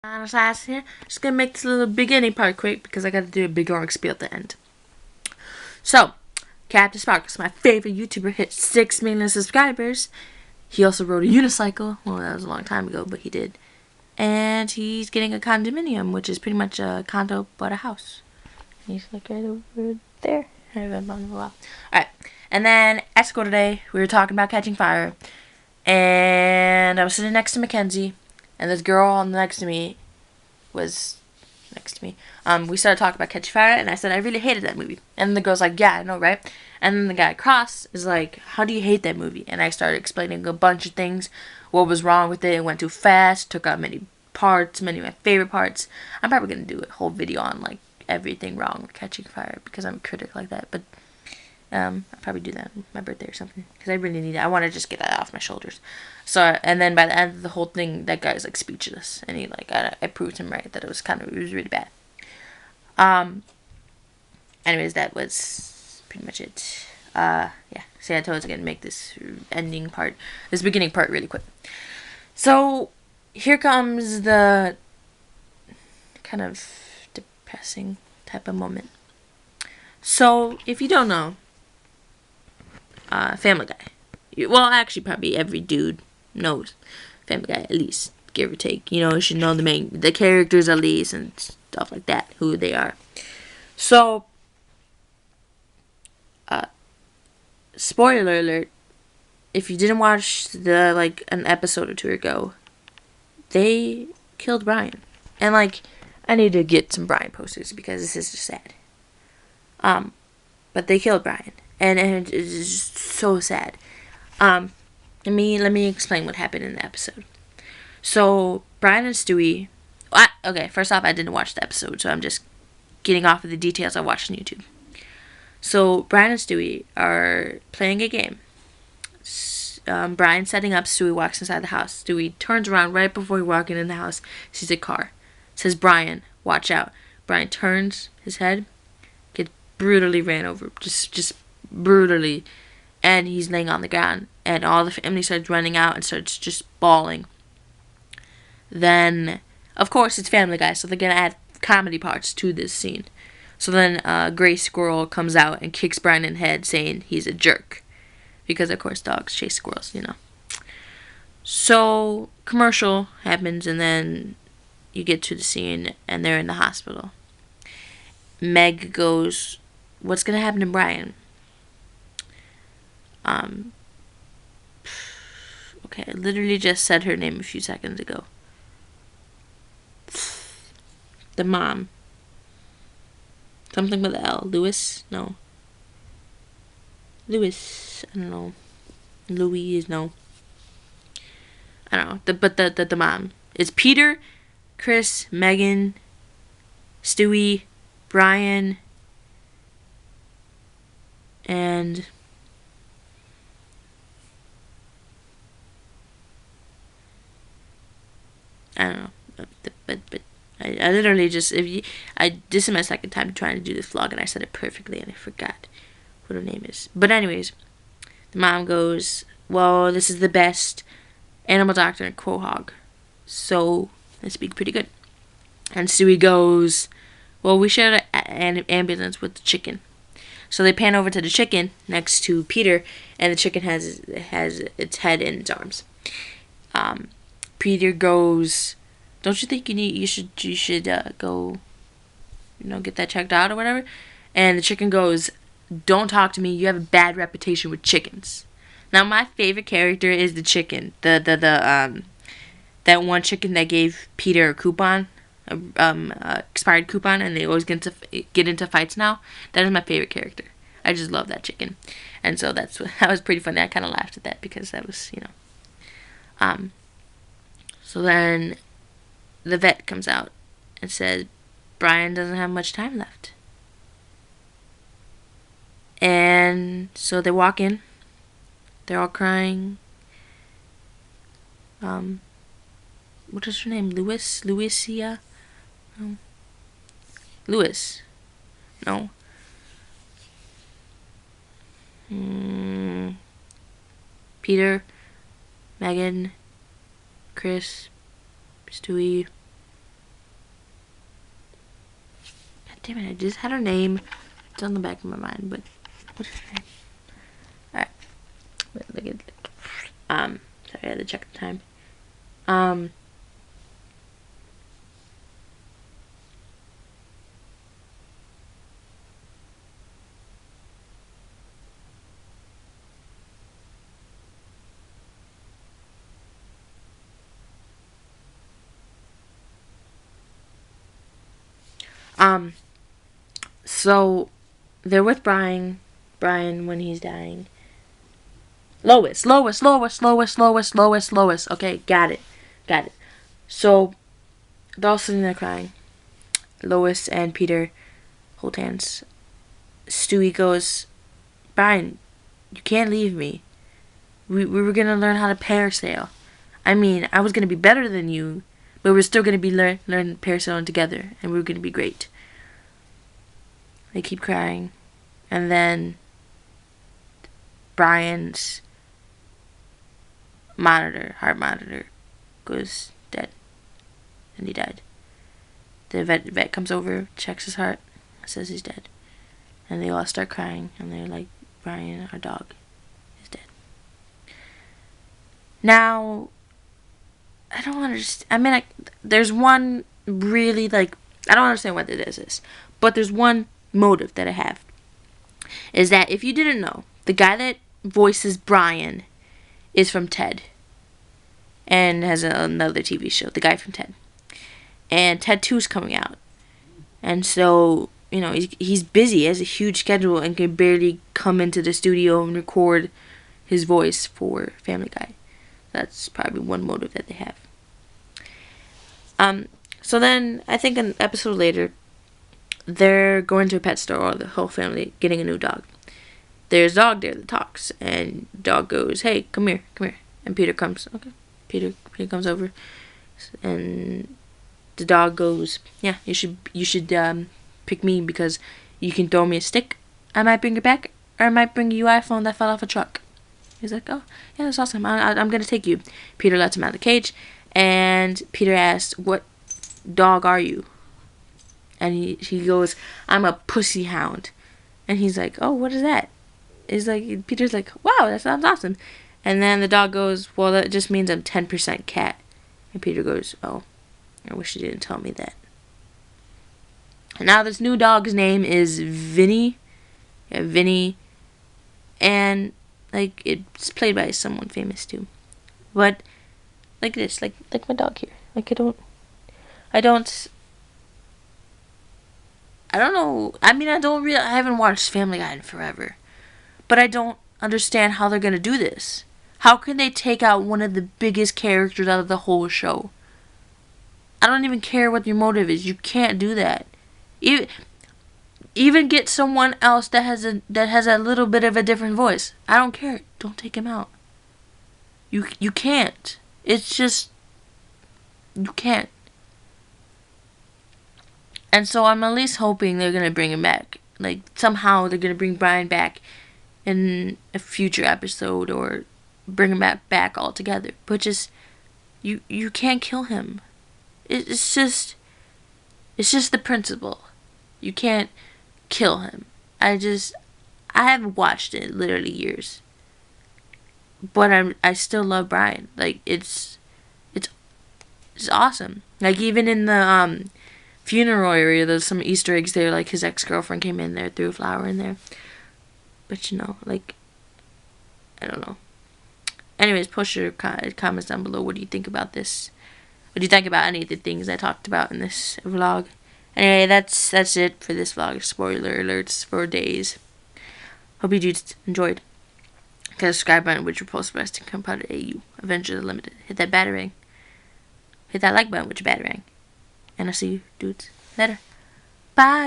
Anastasia here. Just gonna make this little beginning part quick because I gotta do a big long spiel at the end. So, Captain Sparkles, my favorite YouTuber, hit 6 million subscribers. He also rode a unicycle. Well, that was a long time ago, but he did. And he's getting a condominium, which is pretty much a condo but a house. He's like right over there. Alright. And then at school today, we were talking about catching fire. And I was sitting next to Mackenzie. And this girl next to me was next to me. We started talking about Catch Fire, and I said I really hated that movie. And the girl's like, "Yeah, I know, right?" And then the guy across is like, "How do you hate that movie?" And I started explaining a bunch of things, what was wrong with it. It went too fast, took out many parts, many of my favorite parts. I'm probably gonna do a whole video on like everything wrong with Catching Fire because I'm a critic like that. But I'll probably do that on my birthday or something because I really need it. I want to just get that off my shoulders. So, and then by the end of the whole thing, that guy's like speechless, and he like I proved him right that it was really bad. Anyways, that was pretty much it. Yeah. See, I told you I was gonna make this beginning part really quick. So here comes the kind of depressing type of moment. So if you don't know, Family Guy. Well, actually, probably every dude knows Family Guy at least, give or take. You should know the characters at least and stuff like that, who they are. So, spoiler alert: if you didn't watch an episode or two ago, they killed Brian, and I need to get some Brian posters because this is just sad. But they killed Brian. And it is just so sad. Let me explain what happened in the episode. So Brian and Stewie. Okay, first off, I didn't watch the episode, so I'm just getting off of the details I watched on YouTube. So Brian and Stewie are playing a game. Brian setting up. Stewie walks inside the house. Stewie turns around right before he walks in the house. Sees a car. Says, "Brian, watch out." Brian turns his head. Gets brutally ran over. Just brutally, and he's laying on the ground, and all the family starts running out and starts just bawling. Then, of course, it's Family Guy, so they're gonna add comedy parts to this scene. So then Gray Squirrel comes out and kicks Brian in the head, saying he's a jerk, because of course dogs chase squirrels, So commercial happens, and then you get to the scene, and they're in the hospital. Meg goes, "What's gonna happen to Brian?" Okay, I literally just said her name a few seconds ago. The mom. Something with L. Lewis? No. Lewis. I don't know. Louise? No. I don't know. But the mom. It's Peter, Chris, Megan, Stewie, Brian, and I don't know, but I literally just this is my second time trying to do this vlog, and I said it perfectly, and I forgot what her name is. But anyways, the mom goes, "Well, this is the best animal doctor in Quahog, so I speak pretty good." And Stewie goes, "Well, we shared an ambulance with the chicken." So they pan over to the chicken next to Peter, and the chicken has its head in its arms. Peter goes, "Don't you think you should go, get that checked out or whatever?" And the chicken goes, "Don't talk to me. You have a bad reputation with chickens." Now my favorite character is the chicken, that one chicken that gave Peter a coupon, expired coupon, and they always get into fights now. That is my favorite character. I just love that chicken, and so that was pretty funny. I kind of laughed at that because that was So then the vet comes out and said Brian doesn't have much time left. And so they walk in. They're all crying. What is her name? Louisia? No. Lewis. No. Peter, Megan, Chris, Stewie, damn it, I just had her name. It's on the back of my mind, but what is her name? Alright. Look at sorry, I had to check the time. So they're with Brian when he's dying. Lois. Okay, got it. So they're all sitting there crying. Lois and Peter hold hands. Stewie goes, Brian, you can't leave me. We were gonna learn how to parasail. I mean, I was gonna be better than you, but we're still gonna be learn parasailing together, and we're gonna be great. They keep crying, and then Brian's heart monitor, goes dead, and he died. The vet comes over, checks his heart, says he's dead, and they all start crying, and they're like, Brian, our dog, is dead. Now, I don't understand. I mean, there's one really, like, I don't understand what it is, but there's one motive that I have. Is that, if you didn't know, the guy that voices Brian is from Ted. And has another TV show, the guy from Ted. And Ted 2 is coming out. And so, you know, he's busy, has a huge schedule, and can barely come into the studio and record his voice for Family Guy. That's probably one motive that they have. So then, I think an episode later, they're going to a pet store, or the whole family getting a new dog. There's a dog there that talks, and the dog goes, hey, come here. And Peter comes, okay. Peter comes over, and the dog goes, yeah, you should pick me, because you can throw me a stick, I might bring it back, or I might bring you an iPhone that fell off a truck. He's like, oh, yeah, that's awesome, I'm gonna take you. Peter lets him out of the cage, and Peter asks, what dog are you? And he goes, I'm a pussy hound. And he's like, oh, what is that? Peter's like, wow, that sounds awesome. And then the dog goes, well, that just means I'm 10% cat. And Peter goes, oh, I wish you didn't tell me that. And now this new dog's name is Vinny. Yeah, Vinny. And, like, it's played by someone famous, too. But, like this, like my dog here. Like, I don't know. I mean, I haven't watched Family Guy in forever. But I don't understand how they're going to do this. How can they take out one of the biggest characters out of the whole show? I don't even care what your motive is. You can't do that. Even get someone else that has a little bit of a different voice. I don't care. Don't take him out. You can't. It's just, you can't. And so I'm at least hoping they're going to bring him back. Like, somehow they're going to bring Brian back in a future episode, or bring him back altogether. But just, you can't kill him. It's just the principle. You can't kill him. I haven't watched it literally years. But I still love Brian. Like, it's awesome. Like, even in the funeral area, there's some Easter eggs there. Like, his ex-girlfriend came in there, threw a flower in there. But, you know, like, I don't know. Anyways, post your comments down below. What do you think about this? What do you think about any of the things I talked about in this vlog? Anyway, that's it for this vlog. Spoiler alerts for days. Hope you enjoyed. Hit that subscribe button, which will post best in Compounded AU. Adventures Unlimited. Hit that batarang. Hit that like button with your batarang. And I'll see you dudes later. Bye.